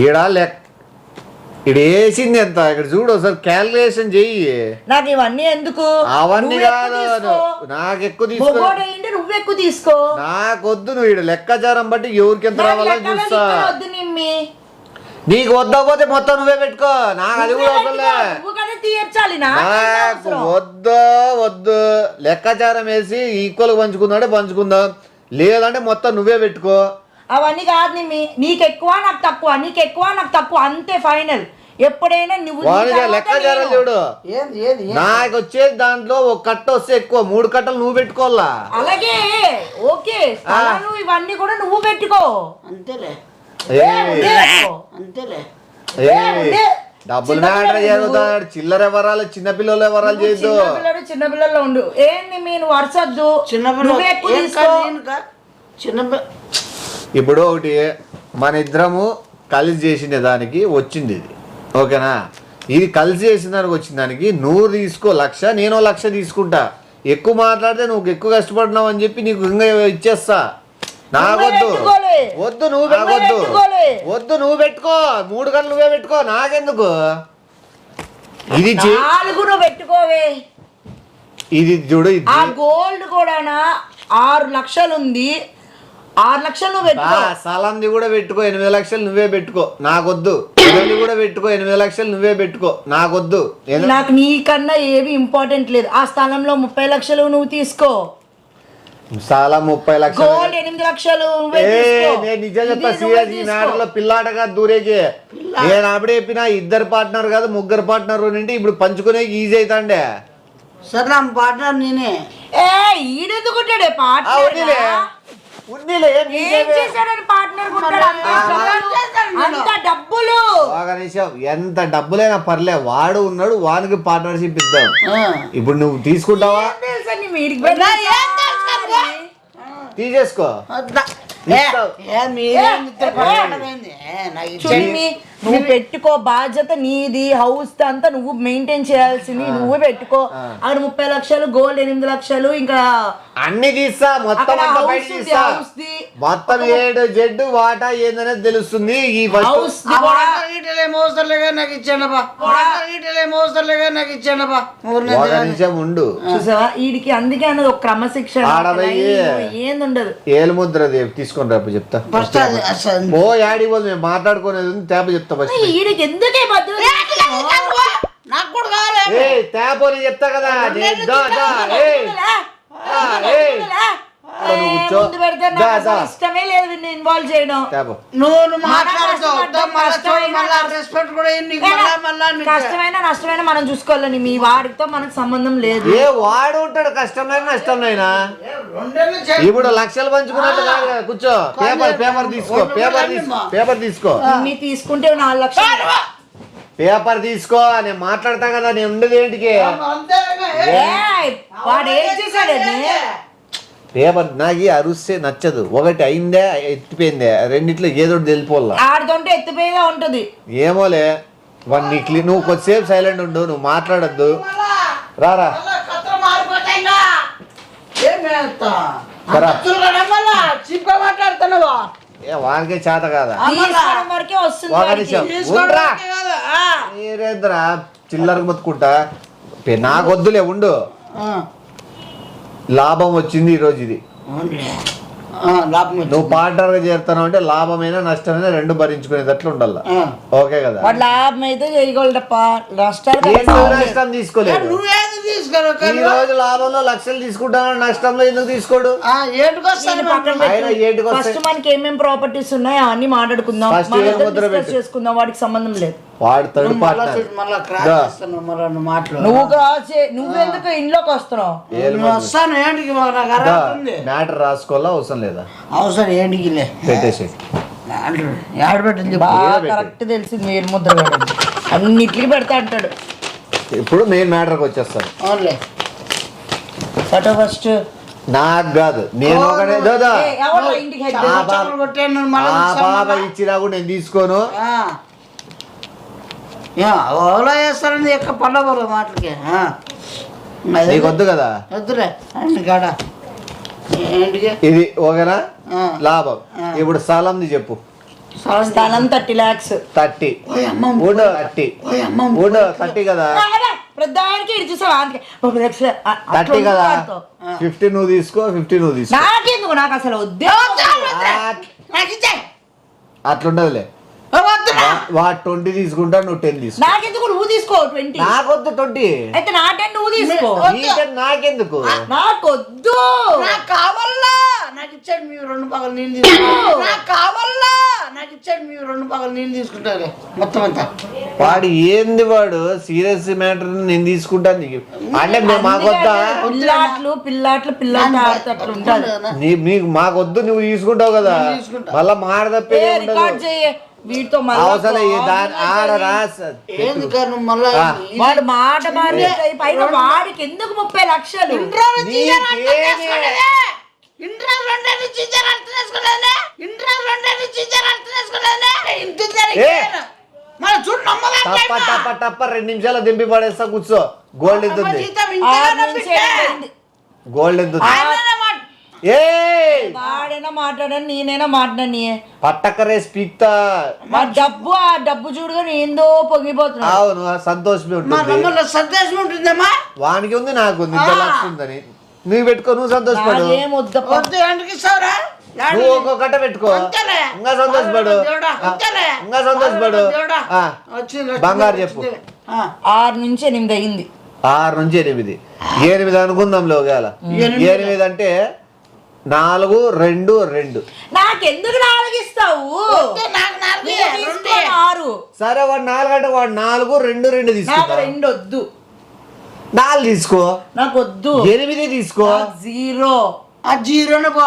ఈడ లెక్క ఇక్కడ వేసింది ఎంత ఇక్కడ చూడు ఒకసారి క్యాల్కులేషన్ చెయ్యి. నాకు ఇవన్నీ ఎందుకు? అవన్నీ కాదు, నాకు ఎక్కువ తీసుకో, నువ్వు ఎక్కువ తీసుకో. నాకొద్దు. నువ్వు ఇక్కడ లెక్కాచారం బట్టి ఎవరికి ఎంత రావాలని చూస్తా. నీకు వద్దకపోతే మొత్తం నువ్వే పెట్టుకో, నాకు అది కూడా అవసరం. నాకు వద్దు. లెక్కాచారం వేసి ఈక్వల్ పంచుకుందామంటే పంచుకుందాం, లేదంటే మొత్తం నువ్వే పెట్టుకో. అవన్నీ కాదు నిమ్మి, నీకు ఎక్కువ నాకు తక్కువ, నీకు ఎక్కువ నాకు తక్కువ, అంతే ఫైనల్. ఎప్పుడైనా నువ్వు లెక్కాచారం చూడు, నాకు వచ్చేది దాంట్లో ఒక కట్ట వస్తే ఎక్కువ, 3 కట్టలు నువ్వు పెట్టుకోవాలా. అలాగే ఓకే, ఇవన్నీ కూడా నువ్వు పెట్టుకో. అంతేలే. డబ్బులు మ్యాటర్ జరుగుతాడు, చిల్లర ఎవరాలు చిన్నపిల్లలు ఎవరాలు చేయొద్దు. చిన్నపిల్లలు ఉండు. ఏంది మీరు వరసొద్దు, ఇప్పుడు ఒకటి మన ఇద్దరము కలిసి చేసిన దానికి వచ్చింది ఇది, ఓకేనా? ఇది కలిసి చేసిన దానికి వచ్చిన దానికి నువ్వు తీసుకో 1,00,000, నేను 1,00,000 తీసుకుంటా. ఎక్కువ మాట్లాడితే నువ్వు ఎక్కువ కష్టపడినావు అని చెప్పి నీకు ఇంకా ఇచ్చేస్తా. నాకొద్దు, నువ్వు నువ్వు పెట్టుకో, 3 గంటలు నువ్వే పెట్టుకో, నాకెందుకు? ఇది పెట్టుకోవే. ఇది చూడు, ఆ గోల్డ్ కూడా 6 లక్షలు ఉంది, 6 లక్షలు నువ్వు పెట్టుకో. సలంది కూడా పెట్టుకో, 8 లక్షలు నువ్వే పెట్టుకో, నాకొద్దు. కూడా పెట్టుకో, 8 లక్షలు నువ్వే పెట్టుకో, నాకొద్దు. నాకు నీకన్నా ఏవి ఇంపార్టెంట్ లేదు. ఆ స్థలంలో 30 లక్షలు నువ్వు తీసుకో. చాలా 30 లక్షలు, 8 లక్షలు నేను నిజం చెప్తా. సీరియస్ ఈ మ్యాటర్లో పిల్లాటగా దూరేకి నేను అప్పుడే చెప్పినా, 2 పార్ట్నర్ కాదు 3 పార్ట్నర్ నుండి ఇప్పుడు పంచుకునే ఈజీ అవుతాండే. సరే నా పార్ట్నర్ నేనే. ఈడెందుకుంటాడే పార్ట్నర్? డబ్బులు ఒక నిమిషం, ఎంత డబ్బులైనా పర్లే, వాడు ఉన్నాడు, వానికి పార్ట్నర్షిప్ ఇద్దాం. ఇప్పుడు నువ్వు తీసుకుంటావా? తీసేసుకో. నువ్వు పెట్టుకో, బాధ్యత నీది. హౌస్ అంతా నువ్వు మెయింటైన్ చేయాల్సింది, నువ్వే పెట్టుకో. అక్కడ 30 లక్షలు గోల్డ్, 8 లక్షలు ఇంకా అన్ని తీస్తా, మొత్తం మొత్తం జెడ్ వాటా ఏందనేది తెలుస్తుంది. ఈ హౌస్ నాకు ఇచ్చాను ఉండు చూసావా, వీడికి అందుకే అన్నది ఒక క్రమశిక్షణ ఏందుండదు. ఏలు ముద్ర తీసుకొని రేపు చెప్తా. ఓ యాడి పోదు, మేము మాట్లాడుకునేది తేప చెప్తా. వీడికి ఎందుకే నాకు కూడా కావాలి, తేపని చెప్తా కదా. ఇష్టమే లేదు ఇన్వాల్వ్ చేయడం. కష్టమైనా నష్టమైనా మనం చూసుకోవాలని, మీ వాడితో మనకు సంబంధం లేదు. ఏ వాడు ఉంటాడు, కష్టమైన నష్టమైనా. ఇప్పుడు 1,00,000 పంచుకున్నట్టు కాదు కదా. కూర్చో, పేపర్ తీసుకో, పేపర్ తీసుకో. తీసుకుంటే 4 లక్షలు పేపర్ తీసుకో. నేను మాట్లాడతా కదా, నేను ఉండేది ఏంటికి. వాడు ఏం చేశాడని పేపర్ నాకు అరుస్తే నచ్చదు. ఒకటి అయిందే, ఎత్తిపోయిందే, రెండిట్లో ఏదో తెలిపోల్లా. ఆడుతుంటే ఎత్తిపోయేలా ఉంటది. ఏమోలే, నువ్వు కొద్దిసేపు సైలెంట్ ఉండు, నువ్వు మాట్లాడద్దు. రారా వానికే చేత కాదా? మీరేంద్రా చిల్లరకు బతుకుంటా. నాకొద్దులే, ఉండు. లాభం వచ్చింది ఈరోజు. ఇది నువ్వు పార్ట్నర్ గా చేరుతావు అంటే లాభమైనా నష్టమైనా 2 భరించుకునేటట్లు ఉండాలి. ఓకే కదా? లాభం అయితే చేయగలడప్ప, నష్టం తీసుకోలేదు. ఈ రోజు లాభంలో 1,00,000 తీసుకుంటాను, నష్టంలో ఎందుకు తీసుకోడు? ఫస్ట్ మనకి ఏమేమి ప్రాపర్టీస్ ఉన్నాయో అవన్నీ మాట్లాడుకుందాం, చేసుకుందాం. వాడికి సంబంధం లేదు. వాడు థర్డ్ పార్ట్నర్. నువ్వెందుకు ఇంట్లోకి వస్తున్నావు? మ్యాటర్ రాసుకోవాలా అవసరం లేదా? అవసరం ఏంటికి పెట్టేసి కరెక్ట్ తెలిసింది. మీరు ముద్ర అన్నిటికీ పెడతా అంటాడు. ఇప్పుడు మెయిన్ మ్యాటర్కి వచ్చేస్తాను. ఫోటో ఫస్ట్ నాకు కాదు, నేను బాబా ఇచ్చినా కూడా నేను తీసుకోను. ఓలా చేస్తారండి ఎక్క పండగ మాటలకి నీకు వద్దు కదా. వద్దులే కాడా ఇది ఓకేనా? లాభం. ఇప్పుడు స్థలంది చెప్పు. స్థలం 30 lakhs. 30 ఓయ్ అమ్మ 30 ఓయ్ అమ్మ 30 కదా, ప్రధానికి ఇటు చూసావా అందుకే 30 లక్షలు 30 కదా, 50 నువ్వు తీసుకో, 50 నువ్వు తీసుకో. నాకెందుకు, నాకు అసలు వద్దే నాకు ఇచ్చేయ్. అట్లుండదులే, వద్దురా. వాడు 20 తీసుకుంటా, నువ్వు 10 తీసుకో. నాకెందుకు, నువ్వు తీసుకో 20. నాకొద్దు 20. అయితే నా 10 నువ్వు తీసుకో. నీ 10 నాకెందుకు? నాకొద్దు. నాకు కావాలా, నాకు ఇచ్చాడు మీ 2 పగలు నేను తీసుకుంటా. నాకు కావాలా, నాకు ఇచ్చాడు మీ 2 పగలు నేను తీసుకుంటాలే మొత్తం అంతా. వాడు ఏంది, వాడు సీరియస్ మ్యాటర్ నేను తీసుకుంటాను నీకు అంటే మాకొద్దా? పిల్లాట్లు ఆడుతట్లు ఉంటారు. నీకు మాకొద్దు, నువ్వు తీసుకుంటావు కదా, మళ్ళా మాట తప్పే రికార్డ్ చేయ వీటితో అవసరం ఆడ రాస. ఏంది కాదు నువ్వు మళ్ళా వాడు మాట పైన వాడికి ఎందుకు 30 లక్షలు? టప్ప టప్ప 2 నిమిషాలు దింపి పడేస్తా, కూర్చో. గోల్డ్ ఎంత ఉంది? గోల్డ్ ఎంత ఉంది? వాడైనా మాట్లాడని నేనైనా మాట్లాడని పట్టకరేసి పీక్తా. ఆ డబ్బు చూడుగా ఏందో పొంగిపోతున్నా. అవును, సంతోషమే ఉంటుంది. సంతోషం ఉంటుందమ్మా. వానికి ఉంది, నాకు ఉంది, 2 లక్షలు ఉందని. నువ్వు పెట్టుకో, నువ్వు సంతోషపడు. నువ్వు ఒక్కొక్కట పెట్టుకో, ఇంకా సంతోషపడు, ఇంకా సంతోషపడు. బంగారు చెప్పు. 6 నుంచి 8 అయింది. 6 నుంచి 8 అనుకుందాం. లోగాల 8 అంటే 4, 2, 2. నాకెందుకు 4 ఇస్తావు? 6. సరే, వాడు 4 అంటే వాడు 4, 2, 2 తీసుకో. 2 వద్దు, 4 తీసుకో. నాకు వద్దు. 8 తీసుకో. 0. ఆ జీరోనే పో.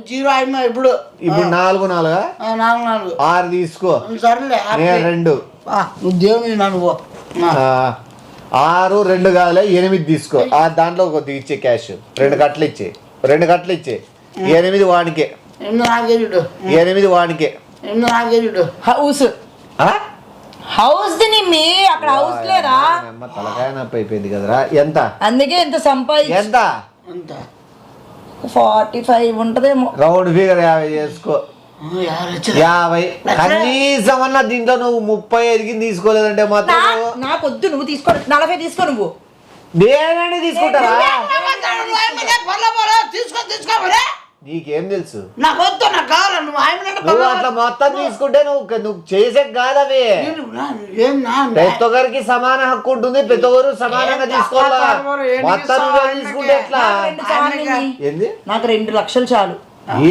0 అయినా ఇప్పుడు 4, 4 6 తీసుకో. సరేలే 2 నువ్వు దేవుని నన్ను పో. 6, 2 కాదులే, 8 తీసుకో. దాంట్లో కొద్దిగా ఇచ్చే క్యాష్ 2 కట్టలు ఇచ్చే, 2 కట్టలు ఇచ్చే. 8 వాడికే, 8 వాడికే. హౌస్ మీ అక్కడ హౌస్ లేదా? తలకాయ నొప్పి అయిపోయింది కదరా. ఎంత? అందుకే ఎంత సంపాదించు. ఎంత? 45 ఉంటదేమో. రౌండ్ ఫిగర్ 50 చేసుకో. 50 కనీసం అన్న. దీంట్లో నువ్వు 35కి తీసుకోలేదంటే మాత్రం నాకు వద్దు. నువ్వు తీసుకో, 40 తీసుకో. నువ్వు నేనండి తీసుకుంటారా? తీసుకో నీకేం తెలుసు? నాకు వద్దు, నాకు కావాలి. నువ్వు అట్లా మొత్తం తీసుకుంటే నువ్వు చేసే కాదవి. ప్రతి ఒక్కరికి సమాన హక్కు ఉంటుంది, ప్రతి ఒక్కరు సమానంగా తీసుకోవాలా. మొత్తం నువ్వే తీసుకుంటే ఎట్లా? ఏంది? నాకు 2 లక్షలు చాలు.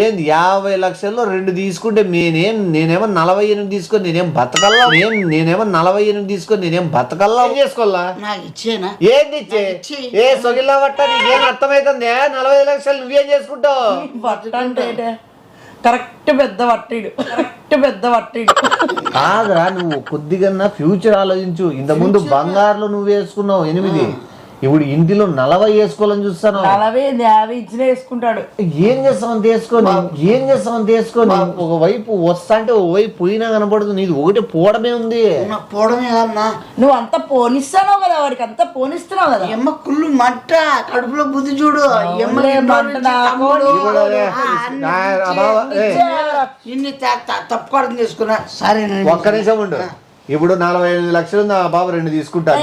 ఏంది 50 లక్షల్లో 2 తీసుకుంటే నేనేమో 48 తీసుకొని నేనేం బతకల్లా? నేనేమో 48 తీసుకొని నేనేం బతకల్లా? చేసుకోవాలా? ఏంది ఇచ్చే? ఏ సొగిల్లా పట్ట నీకేం అర్థమైతుంది? 45 లక్షలు నువ్వేం చేసుకుంటావు? కరెక్ట్ పెద్ద వట్టిడు. కాదురా, నువ్వు కొద్దిగా ఫ్యూచర్ ఆలోచించు. ఇంత ముందు బంగారులో నువ్వు వేసుకున్నావు 8, ఇప్పుడు ఇంటిలో 40 వేసుకోవాలని చూస్తాను. 40, 50 ఇచ్చిన వేసుకుంటాడు. ఏం చేస్తామని తీసుకొని ఒకవైపు వస్తా అంటే ఒకవైపు పోయినా కనపడుతుంది. ఇది ఒకటి పోవడమే ఉంది. పోవడమే కాదన్నా, నువ్వు అంతా పోనిస్తున్నావు కదా, వాడికి అంతా పోనిస్తున్నావు కదా. ఎమ్మ కుళ్ళు మంట, కడుపులో బుద్ధి చూడు. తప్పుకోవడం తీసుకున్నా. సరే, ఒక్క నిమిషం ఉండు. ఇప్పుడు 45 లక్షలు నా బాబు 2 తీసుకుంటాను.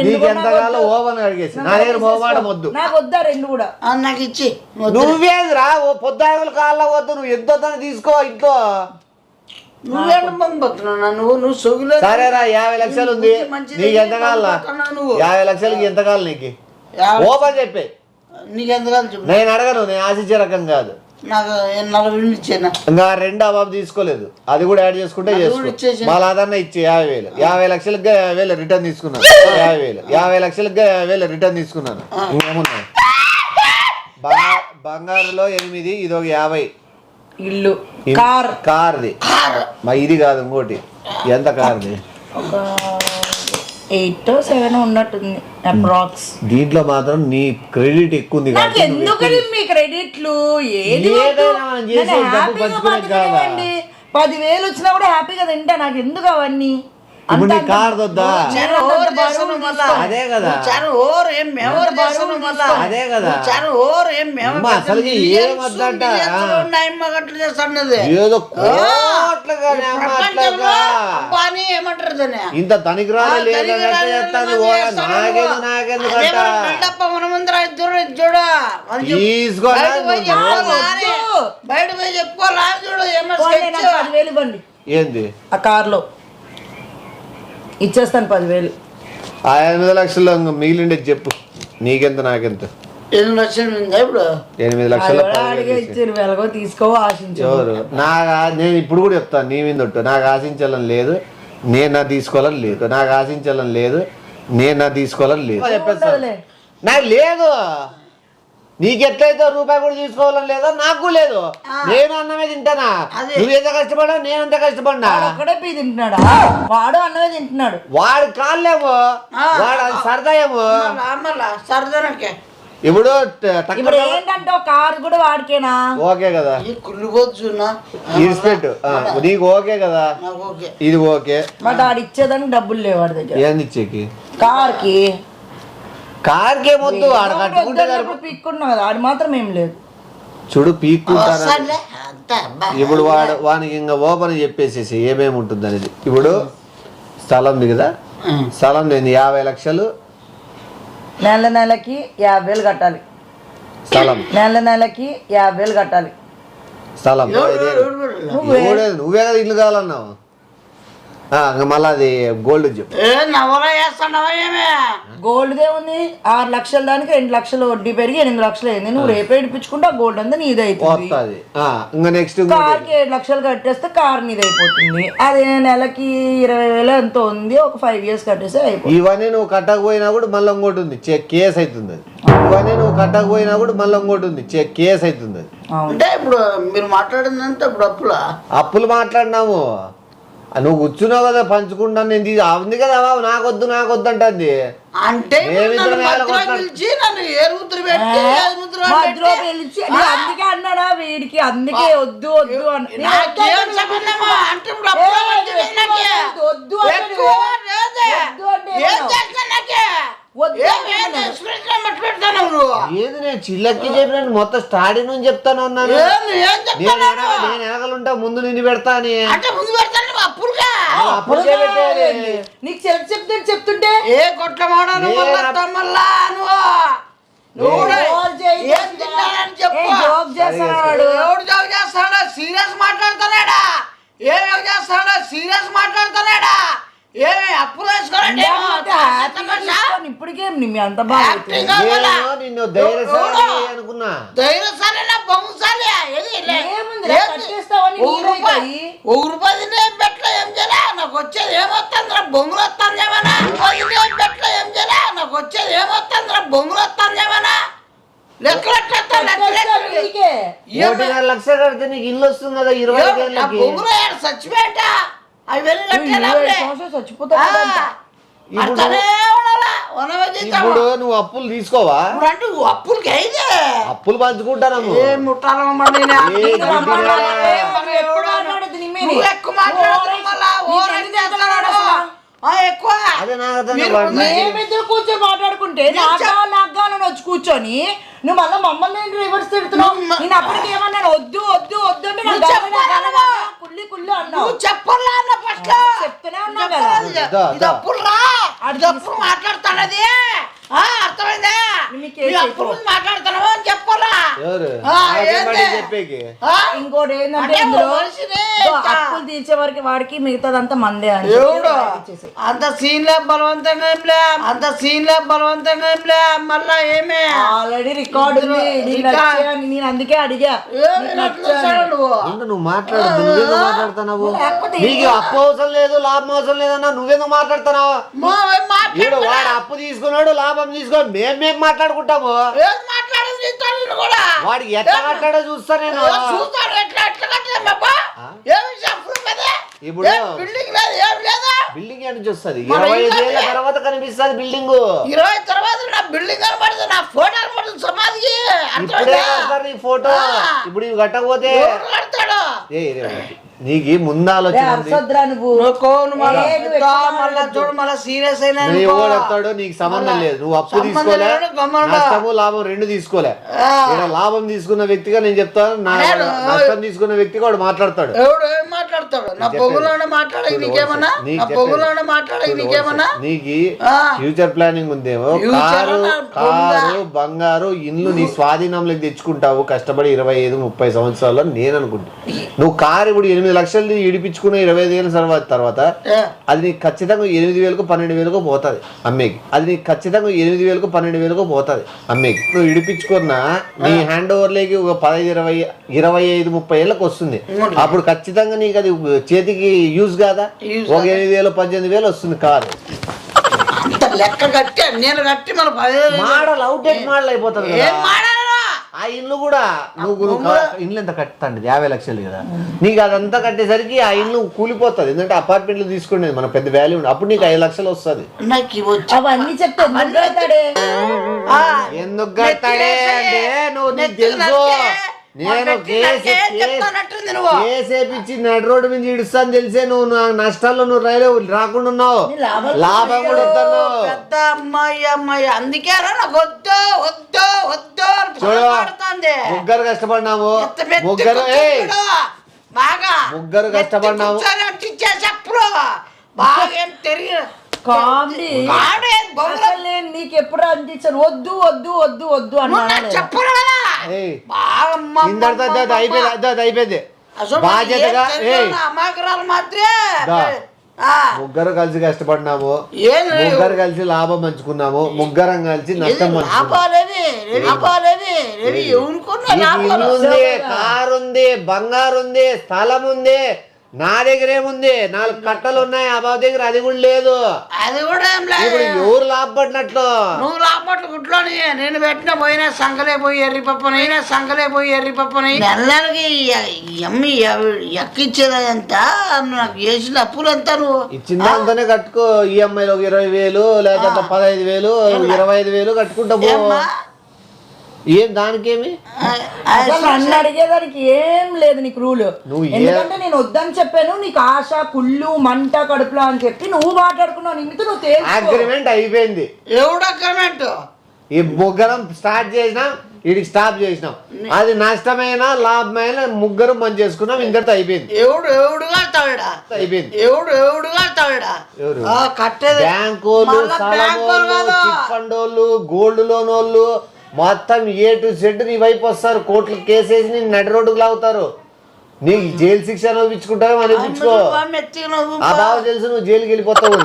నీకు ఎంతకాలం ఓవన్ అడిగేసి నా దగ్గర మోమాడం వద్దు. నాకు వద్దా 2 కూడా? నాకు ఇచ్చి. నువ్వేదిరా పొద్దుగులు కాళ్ళ వద్దు. నువ్వు ఎంత తీసుకో ఇంట్లో. నువ్వు సొగులు. సరేరా, 50 లక్షలు ఉంది. నీకు ఎంత కావాలా? 50 లక్షలకి ఎంత కావాలి నీకు? ఓపెన్ చెప్పే. నీకు ఎంత కావాలి చెప్పు. నేను అడగను, నేను ఆశించే రకం కాదు. నాకు 40 ఇచ్చేనా? ఇంకా 2 బాబు తీసుకోలేదు, అది కూడా యాడ్ చేసుకుంటే చేసుకో. మళ్ళీ అదన్నా ఇచ్చే 50,000. 50 లక్షలకి 50,000 రిటర్న్ తీసుకున్నాను. 50 లక్షలకి 50,000 రిటర్న్ తీసుకున్నాను. ఇంకేమున్నాయి? బంగారులో 8, ఇది ఒక 50. ఇల్లు, కార్ది. మా ఇది కాదు, ఇంకోటి. ఎంత కార్ది? 8 or 7 ఉన్నట్టుంది అప్రాక్స్. దీంట్లో మాత్రం నీ క్రెడిట్ ఎక్కువ ఉంది. మీ క్రెడిట్లు 10,000 వచ్చినా కూడా హ్యాపీగా తింటా. నాకు ఎందుకు అవన్నీ? కార్ వద్దా? అదే కదా, మళ్ళా. అదే కదా చాలా ఓవర్ ఏం మేము అమ్మ, అసలుకి ఏం వద్దంట. ఏదో కోట్లుగానే అమ్మ అట్లాగా. అంబానీ ఏమంటారు దాన్ని? ఇంత తనికిరాలు లేదన్నట్టు చేస్తాను. నాకెందుకు మన ముందర చూడు చూడు తీసుకోరా బయట పోయి చెప్పుకోవాలా చూడు ఏమో పోనీ, నాకు 10,000 ఇవ్వండి ఏంది ఆ కార్లో ఇచ్చేస్తాను 10,000. ఆ 8 లక్షల్లో మిగిలిండేది చెప్పు. నీకెంత నాకెంత? 8 లక్షలు ఉందా ఇప్పుడు? 8 లక్షల అడిగే ఇచ్చారు వెలగో తీసుకో ఆశించు. ఎవరు నేను ఇప్పుడు కూడా చెప్తాను, నీ మీద ఒట్టు. నాకు ఆశించాలని లేదు, నేను నా తీసుకోవాలని లేదు. నాకు ఆశించాలని లేదు, నేను నా తీసుకోవాలని లేదు. ఉంటదిలే. నాకు లేదు. నీకు ఎట్లయితే రూపాయి కూడా తీసుకోవాలని లేదో నాకు లేదు. నేను అన్నమే తింటానా? నువ్వు ఎంత కష్టపడా, నేను ఎంత కష్టపడినా. వాడు ఒక్కడే పీ తింటున్నాడా? వాడు అన్నమే తింటున్నాడు. వాడు కాళ్ళేమో, వాడు అది సరదా ఏమో. సరదాకే ఇప్పుడు ఇప్పుడు ఏంటంటే ఒక కారు కూడా వాడికేనా? ఓకే కదా, కుళ్ళిపోతున్నా ఇన్స్పెక్ట్ నీకు ఓకే కదా, నాకు ఓకే, ఇది ఓకే. బట్ ఆడు ఇచ్చేదానికి డబ్బులు లేవు వాడి దగ్గర. ఏంది ఇచ్చేకి? కార్కి కార్కే మొద్దు ఆడ కట్టుకుంటే పీక్కున్నావు కదా, ఆడు మాత్రం ఏం లేదు. చూడు పీక్కుంటాను. అంతే ఇప్పుడు వానికి ఇంకా ఓపెన్ చెప్పేసేసి ఏమేమి ఉంటుంది అనేది. ఇప్పుడు స్థలం ఉంది కదా, స్థలం నేను 50 లక్షలు నెలకి 50,000 కట్టాలి. స్థలం నెలకి 50,000 కట్టాలి. స్థలం నువ్వే కదా ఇల్లు కావాలన్నావు. ఇంకా మళ్ళీ అది గోల్డ్ చెప్పు. నవరా చేస్తున్నావా ఏమే? గోల్డ్ ఉంది 6 లక్షల దానికి 2 లక్షలు వడ్డీ పెరిగి 8 లక్షలు అయింది. నువ్వు రేపే ఇడిపించుకుంటే ఆ గోల్డ్ అంతా నీది అవుతుంది. ఇంకా నెక్స్ట్ కార్కి 7 లక్షలు కట్టేస్తే కార్ నీది అయిపోతుంది. అదే నెలకి 20,000 ఎంతో ఉంది, ఒక 5 years కట్టేస్తే అయిపోతుంది. ఇవన్నీ నువ్వు కట్టకపోయినా కూడా మళ్ళీ ఇంకోటి ఉంది, కేసు అవుతుంది అది. ఇవన్నీ నువ్వు కట్టకపోయినా కూడా మళ్ళీ ఇంకోటి ఉంది, కేసు అవుతుంది అది. అంటే ఇప్పుడు మీరు మాట్లాడిందంటే ఇప్పుడు అప్పులు మాట్లాడినాము. నువ్వు కూర్చున్నావు కదా పంచుకుంటాను, నేను ఉంది కదా నాకొద్దు అంటుంది. అంటే అందుకే అన్నాడా వీడికి, అందుకే వద్దు వద్దు ఏది నేను చిల్లక్కి చెప్పినట్టు మొత్తం స్టార్టింగ్ నుంచి చెప్తాను అన్నాను. నేను ఎనగలుంటా ముందు నిన్ను పెడతా అని. నీకు చెప్తుంటే ఏ కొట్ల సీరియస్ మాట్లాడుతున్నాడా? సీరియస్ మాట్లాడుతున్నాడా? ఏమి అప్పులు వేసుకోవాలంటే ఇప్పటికే అంత బాగా నిన్ను ధైర్యశాలి అనుకున్నా. ధైర్యశాలి బొమ్మశాలి రూపాయి బెట్లో ఏం చేయాలి? నాకు వచ్చేది ఏమొస్తుందిరా బొమ్మలు వస్తుంది ఏమన్నా? బెట్లో ఏం చేయాలి? నాకు వచ్చేది ఏమొస్తుందిరా బొమ్మలు వస్తుంది ఏమన్నా? లెక్కలు 1.5 లక్షలు కడితే నీకు ఇల్లు వస్తుంది కదా 20 ఏళ్ళకి. బొమ్మలు చచ్చిపోయాట అవి వెళ్ళి చచ్చిపోతా. ఇప్పుడు నువ్వు అప్పులు తీసుకోవా? అంటే అప్పులకి అయితే అప్పులు పంచుకుంటాను. కూర్చొని మాట్లాడుకుంటే నాకు వచ్చి కూర్చొని నువ్వు మళ్ళీ మమ్మల్ని రివర్స్ తిడుతున్నావు. నేను అప్పటికి ఏమన్నాను? వద్దు వద్దు వద్దు కుళ్ళి కుళ్ళి అన్నావు. చెప్పలే చెప్తూనే ఉన్నా కదా. మాట్లాడుతానది అర్థమైందా? మాట్లాడుతున్నావు అని చెప్పాలా? ఇంకోటి ఏంటంటే అప్పులు తీర్చే వరకు వాడికి మిగతాదంతా మందే అని అంత సీన్లే బలవంతంగా మళ్ళా ఏమే ఆల్రెడీ రికార్డు ఉంది. నేను అందుకే అడిగా నువ్వు మాట్లాడుతున్నావు. నీకు అప్పు అవసరం లేదు, లాభం అవసరం లేదన్నా నువ్వెందుకు మాట్లాడుతున్నావు? వాడు అప్పు తీసుకున్నాడు, లాభం తీసుకొని మేము మాట్లాడుకుంటాము. వాడికి ఎట్లా కట్టాడో చూస్తా నేను. ఇప్పుడు బిల్డింగ్ ఎటు చూస్తుంది? 25 ఏళ్ళ తర్వాత కనిపిస్తుంది బిల్డింగ్. 20 తర్వాత నా బిల్డింగ్ కనబడుతుంది, నా ఫోటో కనబడుతుంది సమాధికి. ఇప్పుడే నీ ఫోటో. ఇప్పుడు ఇవి కట్టకపోతే మాట్లాడు. నీకు ముందు ఆలోచన ఉంది. అర్సొద్దురా నువ్వు. మళ్ళా చూడు మళ్ళా సీరియస్ అయినా వస్తాడు, నీకు సంబంధం లేదు. నువ్వు అప్పు తీసుకోలే, నష్టము లాభం రెండు తీసుకోలే. లాభం తీసుకున్న వ్యక్తిగా నేను చెప్తాను, నష్టం తీసుకున్న వ్యక్తిగా వాడు మాట్లాడతాడు. ఎవడు ఏం మాట్లాడతాడు? నా పొగులోనే మాట్లాడే నీకేమన్నా, నా పొగులోనే మాట్లాడే నీకేమన్నా. నీకు ఫ్యూచర్ ప్లానింగ్ ఉందేమో. కారు బంగారు ఇల్లు నీ స్వాధీనంలోకి తెచ్చుకుంటావు కష్టపడి 25-30 సంవత్సరాల్లో నేను అనుకుంటా. నువ్వు కారు ఇప్పుడు 8 లక్షలు ఇడిపించుకున్న 25 ఏళ్ళ తర్వాత అది నీకు ఖచ్చితంగా 8,000కు 12,000కు పోతుంది అమ్మేకి. అది నీకు ఖచ్చితంగా 8,000కు 12,000కు పోతుంది అమ్మేకి. నువ్వు ఇడిపించుకున్నా నీ హ్యాండ్ ఓవర్లోకి ఒక 15, 20, 25, 30 ఏళ్ళకి వస్తుంది. అప్పుడు ఖచ్చితంగా నీకు అది చేతికి యూజ్ కాదా? ఒక 8,000, 18,000 వస్తుంది కారు. లెక్క కట్టి నేను కట్టి మన మోడల్ అవుట్డేట్ మోడల్ అయిపోతుంది. ఆ ఇల్లు కూడా నువ్వు ఇల్లు ఎంత కట్టండి 50 లక్షలు కదా, నీకు అదంతా కట్టేసరికి ఆ ఇల్లు కూలిపోతుంది. ఎందుకంటే అపార్ట్మెంట్లు తీసుకునేది మన పెద్ద వాల్యూ ఉంది. అప్పుడు నీకు 5 లక్షలు వస్తుంది. అవన్నీ చెప్తే ఎందుకు కట్టాడే అంటే నువ్వు నీకు తెలుసు నేను కేసేపిచ్చి నడి రోడ్డు మీద ఇడుస్తాను తెలిసే నువ్వు నష్టాల్లో నువ్వు రైలు రాకుండా ఉన్నావు. లాభం కూడా పెద్ద అమ్మాయి అందుకే నాకు వద్దు వద్దు వద్దు ముగ్గురు కష్టపడినాము, ముగ్గురు కష్టపడినాము. నీకు ఎప్పుడు అనిపించాను వద్దు వద్దు వద్దు వద్దు అన్నా అయిపోయింది. బాధ్యతగా ముగ్గురు కలిసి కష్టపడినాము, ముగ్గురు కలిసి లాభం పంచుకున్నాము, ముగ్గురం కలిసి నష్టం ఉంది. కారు ఉంది, బంగారు ఉంది, స్థలం ఉంది. నా దగ్గర ఏముంది? 4 కట్టలు ఉన్నాయి. ఆ బాబు దగ్గర అది కూడా లేదు. అది కూడా ఏం లేదు. ఎవరు లాభపడినట్లు? నువ్వు లాభపట్టు గుట్లోని నేను పెట్టిన పోయినా సంకలే పోయి ఎర్రిపప్పని నెలకి అమ్మి ఎక్కిచ్చేదంత నాకు చేసిన అప్పులు ఎంత నువ్వు ఇచ్చిన దాంతోనే కట్టుకో. ఈఎంఐలో 20,000 లేకపోతే 15,000, 25,000 కట్టుకుంటా పో. ఏం దానికేమి నన్ను అడిగేదానికి ఏం లేదు నీకు రూల్. ఎందుకంటే నేను వద్దని చెప్పాను, నీకు ఆశ కుళ్ళు మంట కడుపులో అని చెప్పి నువ్వు మాట్లాడుకున్నావు. నిమిత్తం నువ్వు అగ్రిమెంట్ అయిపోయింది. ఎవడు అగ్రిమెంట్? ఈ ముగ్గురం స్టార్ట్ చేసినాం, వీడికి స్టాప్ చేసినాం. అది నష్టమైన లాభమైన ముగ్గురు మంచి చేసుకున్నాం. ఇంతటితో అయిపోయింది. ఎవడుగా తాడా అయిపోయింది. ఎవడుగా తాడా కట్టేది బ్యాంకోళ్ళు, చిట్ ఫండ్ వాళ్ళు, గోల్డ్ లోన్ వాళ్ళు మొత్తం A to Z నీ వైపు వస్తారు. కోర్టులు కేసేసి నీ నడి రోడ్డుకు లాగుతారు. నీకు జైలు శిక్ష అనుభవించుకుంటావు అనిపించుకో. ఆ బావ తెలుసు నువ్వు జైలుకి వెళ్ళిపోతావు.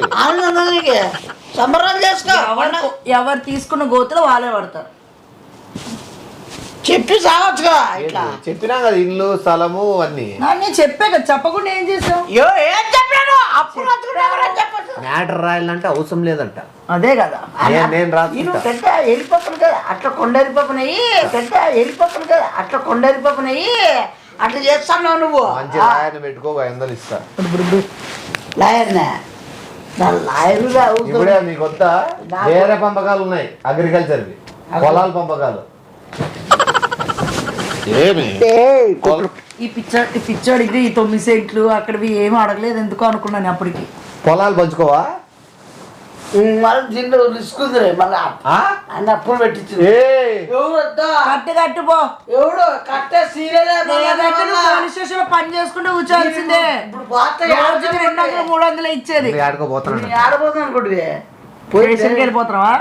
ఎవరు తీసుకున్న గోతులు వాళ్ళే పడతారు. చెప్పి సావచ్చుగా. ఇట్లా చెప్పినా కదా ఇల్లు స్థలము అన్ని నేను చెప్పే కదా, చెప్పకుండా ఏం చేసావు? మ్యాటర్ రాయాలంటే అవసరం లేదంట. అదే కదా నేను రాసుకుంటా. పెద్ద వెళ్ళిపోతాను కదా అట్లా కొండరిపోతున్నాయి, అట్లా చేస్తున్నావు నువ్వు. మంచి లాయర్ని పెట్టుకో, 500 ఇస్తా. లాయర్నా? లాయరుగా ఇప్పుడే నీకు వద్దా? వేరే పంపకాలు ఉన్నాయి, అగ్రికల్చర్వి, పొలాల పంపకాలు. ఈ పిచ్చోడికి 9 సెంట్లు అక్కడివి ఏమి అడగలేదు ఎందుకో అనుకున్నాను. అప్పటికి పొలాలు పంచుకోవా? మళ్ళీ దీంట్లో రిస్క్ ఉంది. మళ్ళీ అన్న అప్పులు పెట్టించు. కట్టుపో. ఎవడు కట్టే సీరియల్ పోలీస్ స్టేషన్ లో పని చేసుకుంటే కూర్చోాల్సిందే. ఇప్పుడు 200-300 ఇచ్చేది. ఆడబోతున్నాను అనుకోండి. వెళ్ళిపోతావా?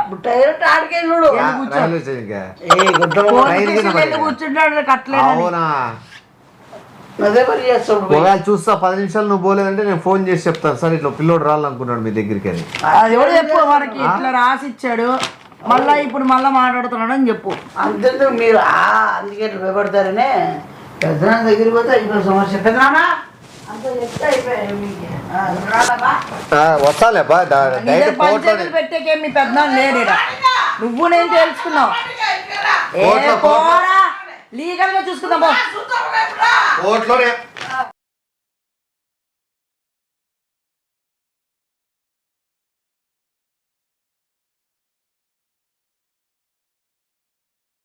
కూర్చుంటాడు కట్టలేదు. చూస్తా 10 నిమిషాలు నువ్వు పోలేదంటే నేను ఫోన్ చేసి చెప్తాను. సార్ ఇట్లా పిల్లోడు రావాలనుకున్నాడు మీ దగ్గరికి అని. అది ఎవరు చెప్పు, మనకి ఇట్లా రాసి ఇచ్చాడు మళ్ళా ఇప్పుడు మళ్ళా మాట్లాడుతున్నాడు అని చెప్పు. అంతే మీరు అందుకే భయపడతారనే. పెద్దనా దగ్గరికి పోతే అయిపోయి సమస్య. పెద్దనా వస్తాలే పెట్టేకే మీ పెద్ద లేడు. నువ్వు నేను తెలుసుకున్నావు. లీగల్ గా చూసుకుందాం.